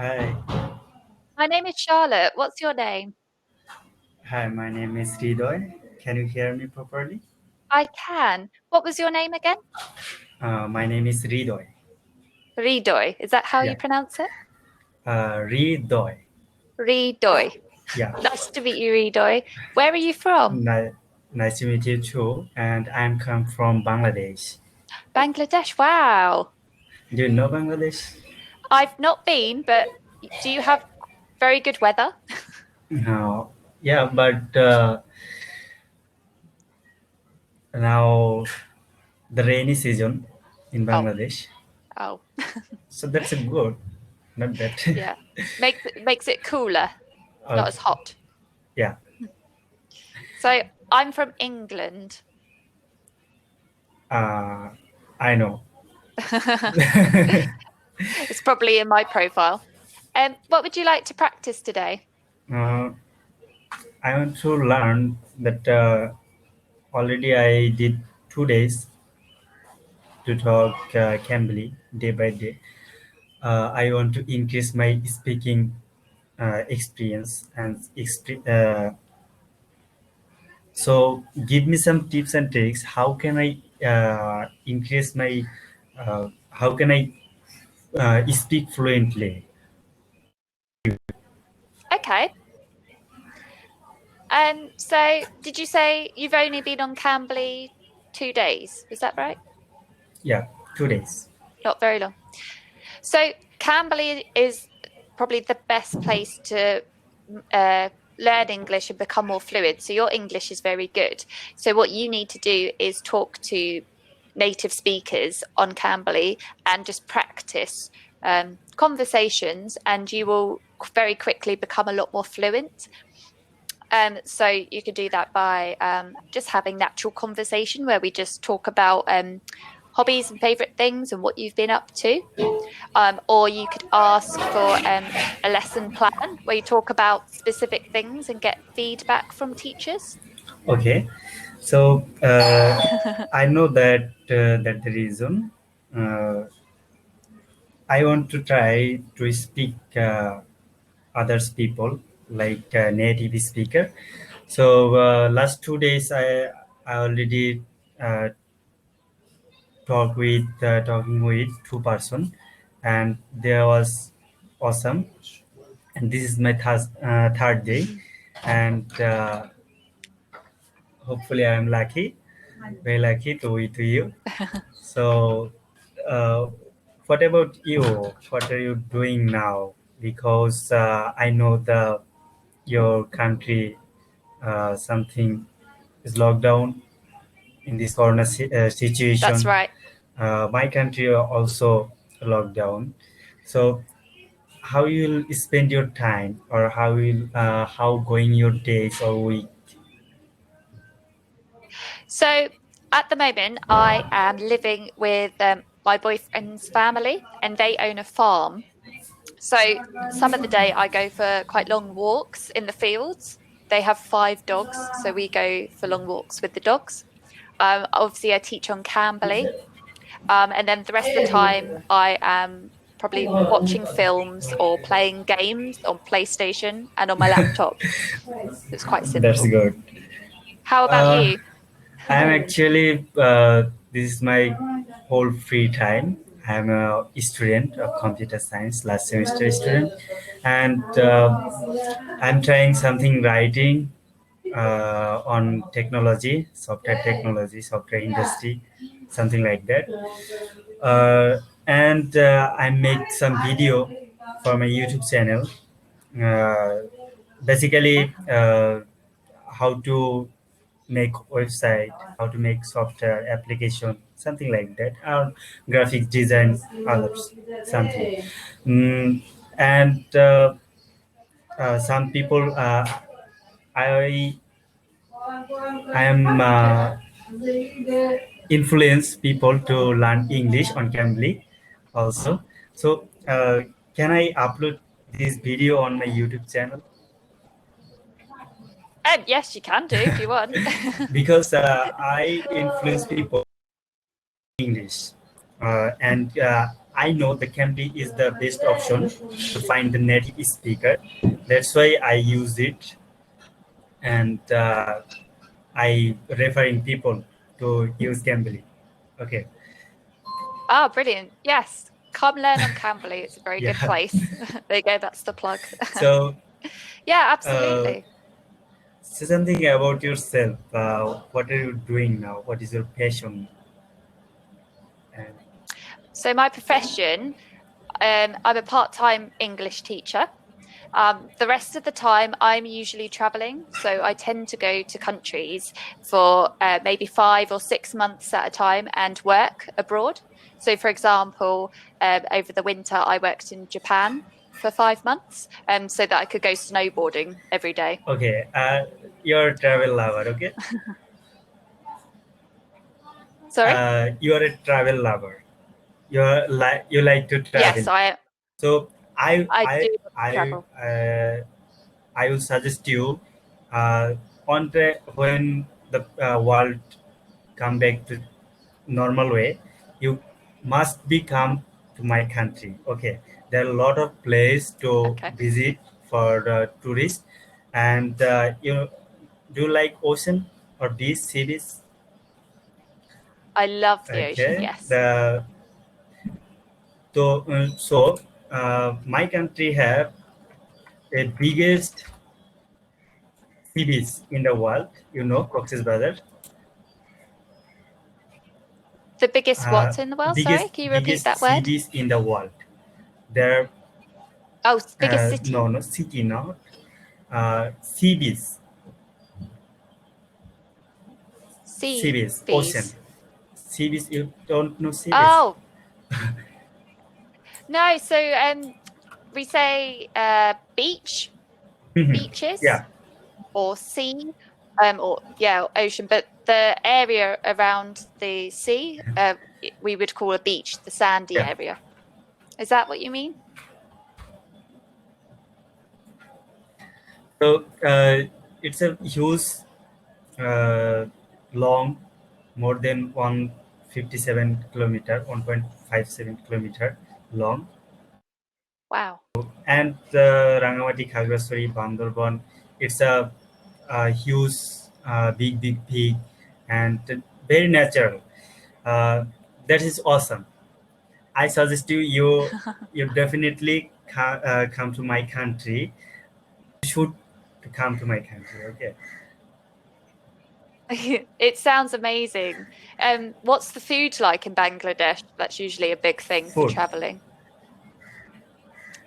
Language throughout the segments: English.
Hi. My name is Charlotte. What's your name? Hi, my name is Hridoy. Can you hear me properly? I can. What was your name again? My name is Hridoy. Hridoy. Is that how you Yeah. pronounce it? Hridoy. Hridoy. Yeah. Nice to meet you, Hridoy. Where are you from? Nice to meet you too. And I'm come from Bangladesh. Bangladesh. Wow. Do you know Bangladesh? I've not been, but do you have very good weather? No. Yeah, but now the rainy season in Oh, Bangladesh. oh, So that's a good, not bad. yeah. Makes it cooler, not as Okay. hot. Yeah. So I'm from England. Uh, I know. It's probably in my profile. What would you like to practice today? uh, I want to learn that already I did 2 days to talk Cambly day by day. I want to increase my speaking experience so give me some tips and tricks. How can I increase my? How can I speak fluently? Okay. So did you say you've only been on Cambly 2 days? Was that right? Yeah, 2 days. Not very long. So Cambly is probably the best place to learn English and become more fluent. So your English is very good. So what you need to do is talk to native speakers on Cambly and just practice conversations, and you will very quickly become a lot more fluent. So you could do that by just having natural conversation where we just talk about hobbies and favorite things and what you've been up to. Or you could ask for a lesson plan where you talk about specific things and get feedback from teachers. Okay, so I know that the reason. I want to try to speak others people like native speaker. So last 2 days I already uh, talking with two person, and there was awesome. And this is my third day, and hopefully I am lucky, very lucky to meet you. So, uh, what about you? What are you doing now? Because I know your country something is locked down in this corona That's situation. right. My country are also locked down. So, how you'll spend your time, or how going your days or week? So at the moment, I am living with my boyfriend's family, and they own a farm. So some of the day I go for quite long walks in the fields. They have 5 dogs, so we go for long walks with the dogs. Obviously, I teach on Cambly, and then the rest of the time I am probably watching films or playing games on PlayStation and on my laptop. It's quite That's simple. good. How about Uh, you? I'm actually this is my whole free time. I'm a student of computer science, last semester student, and I'm trying something writing on technology, software industry, something like that. And I make some video for my YouTube channel. Uh, Yeah. Basically, how to make website, how to make software application, something like that, or graphic design, others, something. Mm, and some people, I I am influence people to learn English on Cambly also. So can I upload this video on my YouTube channel? Yes, you can do if you want. Because I influence people English, and I know the Cambly is the best option to find the native speaker. That's why I use it, and I referring people to use Cambly. Okay, Oh, brilliant. Yes. Come learn on Cambly. It's a very good yeah. place. There you go. That's the plug. So, Yeah, uh, absolutely. say something about yourself. What are you doing now? What is your passion? And So my profession, I'm a part-time English teacher. The rest of the time, I'm usually traveling. So I tend to go to countries for maybe 5 or 6 months at a time and work abroad. So, for example, over the winter, I worked in Japan for 5 months so that I could go snowboarding every day. okay, you're a travel lover. Okay, Sorry? you are a travel lover. You like to Yes, travel. So I do love to travel. I will suggest you on the when the world come back to normal way, you must be come to my country. Okay, there are a lot of place to Okay. visit for tourists, and you do you like ocean or beach cities? I love the ocean, Okay, yes. so my country have a biggest sea beach in the world. You know, Cox's Bazar. The biggest what in the world? Sorry, can you repeat Biggest that sea word? beach in the world. There, Oh, biggest no, city? no, city, not sea beach, sea Sea beach, ocean, bees. sea beach. You don't know sea beach? Oh, no. So we say beach, beaches, Yeah, or sea, or yeah, ocean. But the area around the sea, we would call a beach, the sandy yeah. area. Is that what you mean? So it's a huge, uh, long, more than 157 kilometer, 1.57 kilometer long, Wow. and Rangamati, Khagraswari, Bandarban. It's a huge, big peak, and very natural. Uh, that is awesome. I suggest you definitely come to my country. You should come to my country. Okay, It sounds amazing. What's the food like in Bangladesh? That's usually a big thing for food. traveling.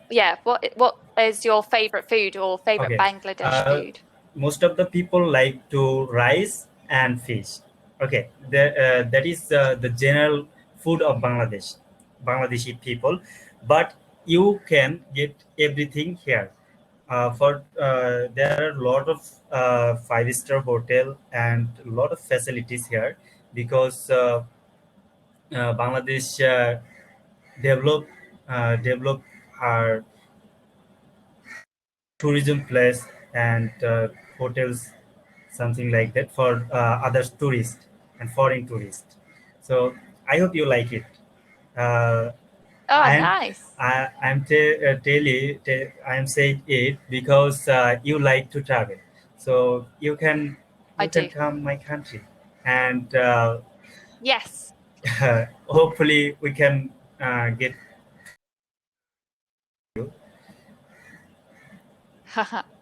Yeah, what is your favorite food or favorite Okay, Bangladesh uh, food? most of the people like to rice and fish. Okay, that is the general food of Bangladeshi people, but you can get everything here. There are a lot of five-star hotel and a lot of facilities here because Bangladesh develop develop our tourism place and hotels, something like that for other tourists and foreign tourists. So I hope you like it. Uh, Oh, I'm nice. I'm saying it because you like to travel, so I you can do. come my country, and Yes. hopefully we can get you.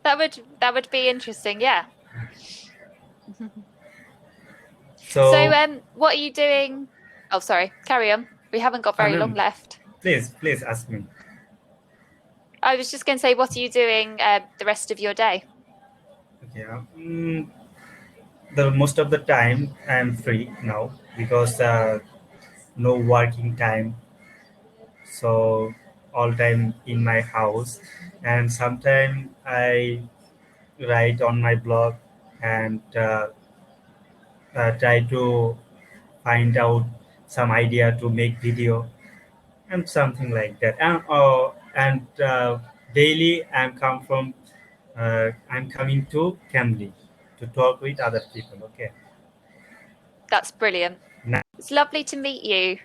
That would be interesting, yeah. So, So what are you doing? Oh, sorry, carry on. We haven't got very long Anand, left. please ask me. I was just going to say, what are you doing the rest of your day? Okay. The most of the time I'm free now because no working time, so all time in my house, and sometime I write on my blog and try to find out some idea to make video and something like that, and daily I'm coming to Cambly to talk with other people. Okay. That's brilliant. Now, It's lovely to meet you.